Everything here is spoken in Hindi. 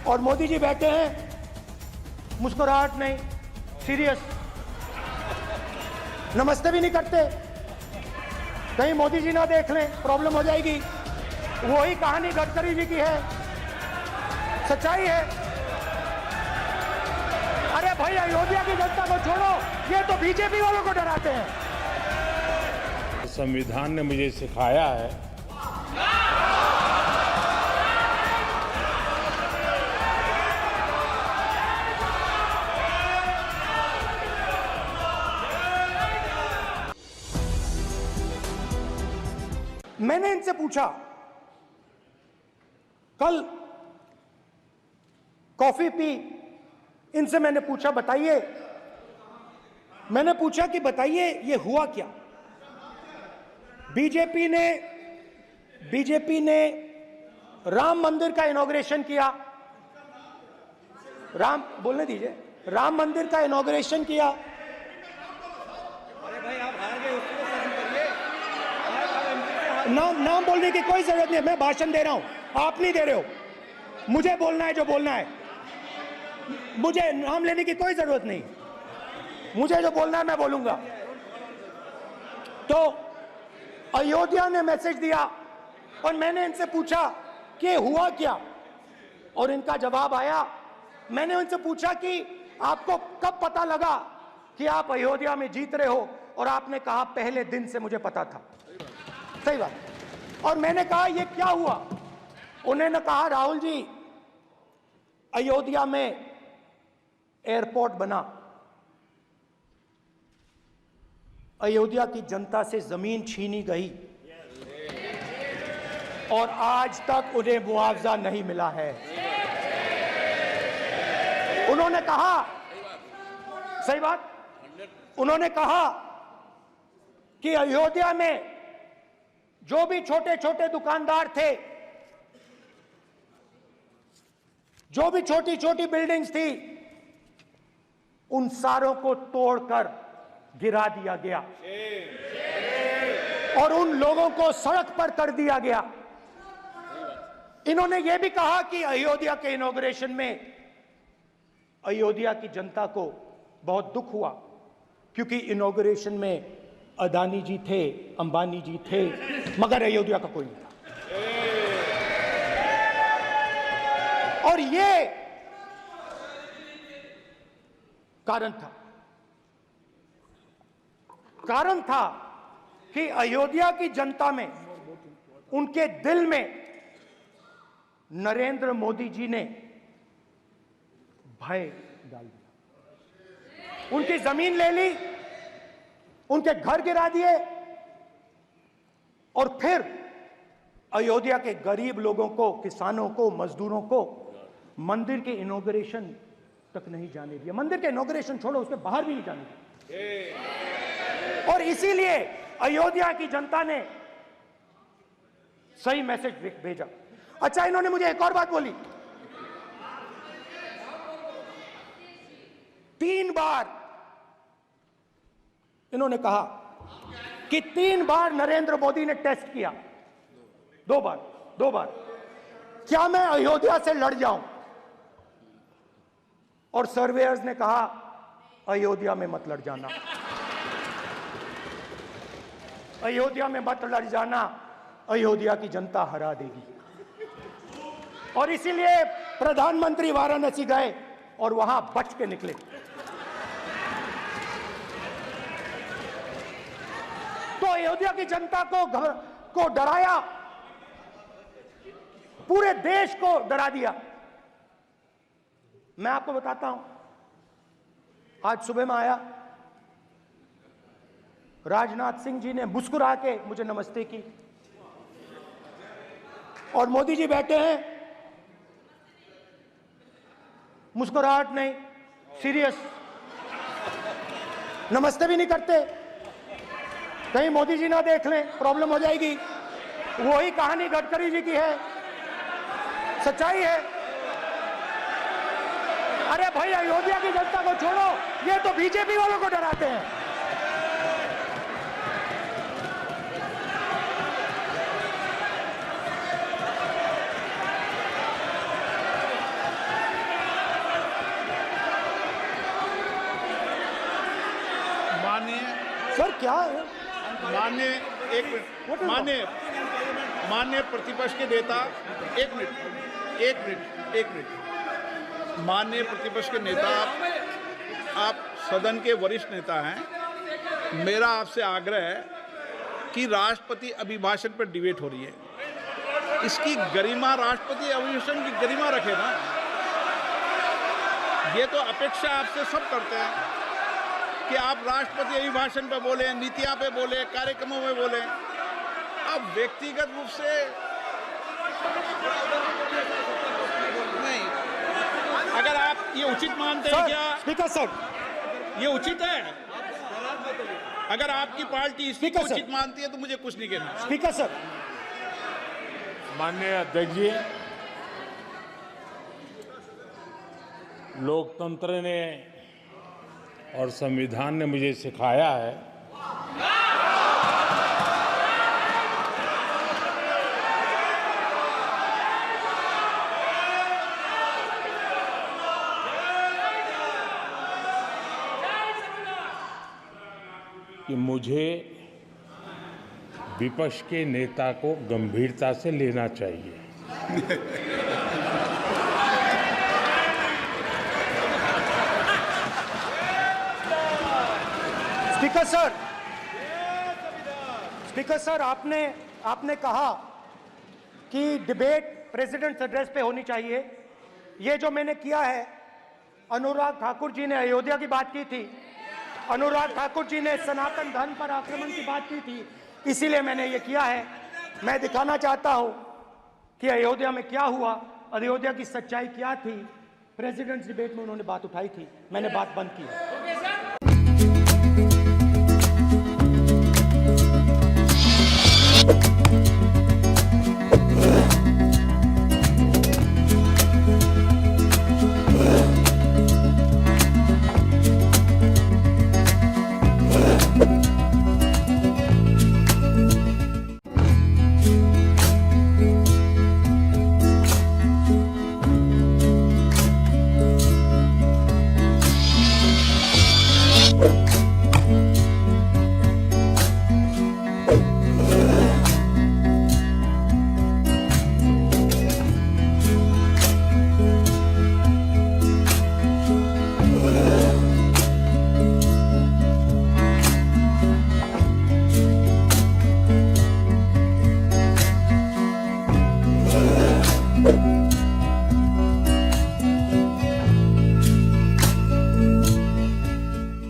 और मोदी जी बैठे हैं, मुस्कुराहट नहीं, सीरियस, नमस्ते भी नहीं करते। कहीं मोदी जी ना देख लें, प्रॉब्लम हो जाएगी। वही कहानी गडकरी जी की है, सच्चाई है। अरे भाई, अयोध्या की जनता को छोड़ो, ये तो बीजेपी वालों को डराते हैं। संविधान ने मुझे सिखाया है मैंने इनसे पूछा, कल कॉफी पी, इनसे मैंने पूछा बताइए, मैंने पूछा कि बताइए ये हुआ क्या। बीजेपी ने राम मंदिर का इनॉग्रेशन किया, बोलने दीजिए, राम मंदिर का इनॉग्रेशन किया। अरे भाई, आप हार गए, उसको सहन करिए। नाम बोलने की कोई जरूरत नहीं है, मैं भाषण दे रहा हूं, आप नहीं दे रहे हो। मुझे बोलना है जो बोलना है, मुझे नाम लेने की कोई जरूरत नहीं, मुझे जो बोलना है मैं बोलूंगा। तो अयोध्या ने मैसेज दिया और मैंने इनसे पूछा कि हुआ क्या, और इनका जवाब आया। मैंने उनसे पूछा कि आपको कब पता लगा कि आप अयोध्या में जीत रहे हो, और आपने कहा पहले दिन से मुझे पता था। सही बात। और मैंने कहा ये क्या हुआ, उन्होंने कहा राहुल जी, अयोध्या में एयरपोर्ट बना, अयोध्या की जनता से जमीन छीनी गई और आज तक उन्हें मुआवजा नहीं मिला है। उन्होंने कहा, सही बात, उन्होंने कहा कि अयोध्या में जो भी छोटे छोटे दुकानदार थे, जो भी छोटी छोटी बिल्डिंग्स थी, उन सारों को तोड़कर गिरा दिया गया और उन लोगों को सड़क पर कर दिया गया। इन्होंने यह भी कहा कि अयोध्या के इनॉग्रेशन में अयोध्या की जनता को बहुत दुख हुआ, क्योंकि इनॉग्रेशन में अदानी जी थे, अंबानी जी थे, मगर अयोध्या का कोई नहीं था। और ये कारण था कि अयोध्या की जनता में, उनके दिल में नरेंद्र मोदी जी ने भय डाल दिया। उनकी जमीन ले ली, उनके घर गिरा दिए, और फिर अयोध्या के गरीब लोगों को, किसानों को, मजदूरों को मंदिर के इनॉग्रेशन तक नहीं जाने दिया। मंदिर के इनॉग्रेशन छोड़ो, उसके बाहर भी नहीं जाने दिया। और इसीलिए अयोध्या की जनता ने सही मैसेज भेजा। अच्छा, इन्होंने मुझे एक और बात बोली, 3 बार इन्होंने कहा कि 3 बार नरेंद्र मोदी ने टेस्ट किया, 2 बार क्या मैं अयोध्या से लड़ जाऊं, और सर्वेयर्स ने कहा अयोध्या में मत लड़ जाना, अयोध्या में मत लड़ जाना, अयोध्या की जनता हरा देगी। और इसीलिए प्रधानमंत्री वाराणसी गए और वहां बच के निकले। तो अयोध्या की जनता को डराया, पूरे देश को डरा दिया। मैं आपको बताता हूं, आज सुबह में आया, राजनाथ सिंह जी ने मुस्कुरा के मुझे नमस्ते की, और मोदी जी बैठे हैं, मुस्कुराहट नहीं, सीरियस, नमस्ते भी नहीं करते। कहीं मोदी जी ना देख लें, प्रॉब्लम हो जाएगी। वही कहानी गडकरी जी की है, सच्चाई है। अरे भाई, अयोध्या की जनता को छोड़ो, ये तो बीजेपी वालों को डराते हैं। क्या है? माननीय एक मिनट माननीय प्रतिपक्ष के नेता एक मिनट माननीय प्रतिपक्ष के नेता आप सदन के वरिष्ठ नेता हैं। मेरा आपसे आग्रह है कि राष्ट्रपति अभिभाषण पर डिबेट हो रही है, इसकी गरिमा, राष्ट्रपति अभिभाषण की गरिमा रखे ना। ये तो अपेक्षा आपसे सब करते हैं कि आप राष्ट्रपति अभिभाषण पे बोले, नीतियां पे बोले, कार्यक्रमों में बोले। अब व्यक्तिगत रूप से नहीं, अगर आप ये उचित मानते हैं क्या? स्पीकर सर, ये उचित है? अगर आपकी पार्टी इसको स्पीकर सर। उचित मानती है तो मुझे कुछ नहीं कहना। स्पीकर सर, माननीय अध्यक्ष जी, लोकतंत्र ने और संविधान ने मुझे सिखाया है कि मुझे विपक्ष के नेता को गंभीरता से लेना चाहिए। स्पीकर सर, आपने कहा कि डिबेट प्रेसिडेंट्स एड्रेस पे होनी चाहिए। ये जो मैंने किया है, अनुराग ठाकुर जी ने अयोध्या की बात की थी, अनुराग ठाकुर जी ने सनातन धर्म पर आक्रमण की बात की थी, इसीलिए मैंने ये किया है। मैं दिखाना चाहता हूं कि अयोध्या में क्या हुआ, अयोध्या की सच्चाई क्या थी। प्रेसिडेंट्स डिबेट में उन्होंने बात उठाई थी, मैंने बात बंद की है।